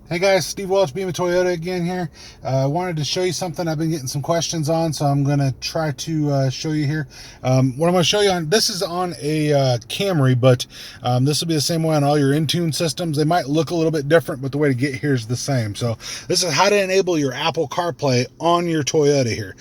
Hey guys, Steve Welch, Beam of Toyota again here. I wanted to show you something I've been getting some questions on, so I'm going to try to show you here. What I'm going to show you on, this is on a Camry, but this will be the same way on all your Intune systems. They might look a little bit different, but the way to get here is the same. So this is how to enable your Apple CarPlay on your Toyota here.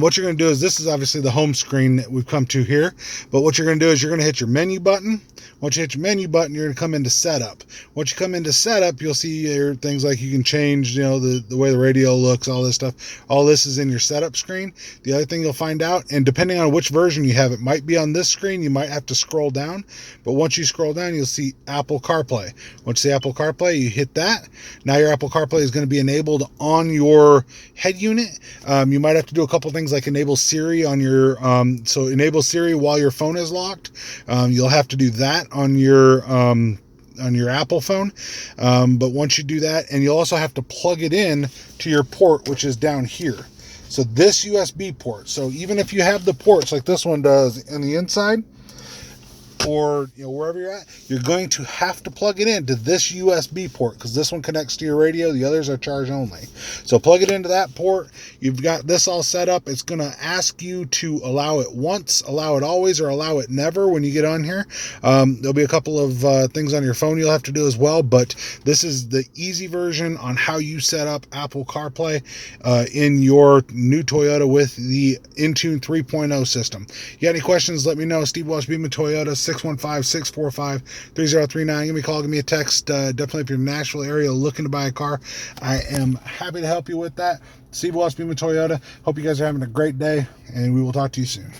What you're going to do is, this is obviously the home screen that we've come to here, but what you're going to do is you're going to hit your menu button. Once you hit your menu button, you're going to come into setup. Once you come into setup, you'll see your things like you can change, the way the radio looks, all this stuff. All this is in your setup screen. The other thing you'll find out, and depending on which version you have, it might be on this screen. You might have to scroll down, but once you scroll down, you'll see Apple CarPlay. Once you see Apple CarPlay, you hit that. Now your Apple CarPlay is going to be enabled on your head unit. You might have to do a couple things like enable Siri on your, so enable Siri while your phone is locked. You'll have to do that on your Apple phone. But once you do that, and you'll also have to plug it in to your port, which is down here. So this USB port. So even if you have the ports like this one does in the inside, or wherever you're at, you're going to have to plug it into this USB port, because this one connects to your radio. The others are charge only. So plug it into that port. You've got this all set up. It's going to ask you to allow it once, allow it always, or allow it never when you get on here. There'll be a couple of things on your phone you'll have to do as well, but this is the easy version on how you set up Apple CarPlay in your new Toyota with the Intune 3.0 system. You got any questions, let me know. Steve Welch, Beam of Toyota, 615-645-3039. Give me a call, give me a text. Definitely if you're in the Nashville area looking to buy a car, I am happy to help you with that. Steve Welch, Beam of Toyota. Hope you guys are having a great day, and we will talk to you soon.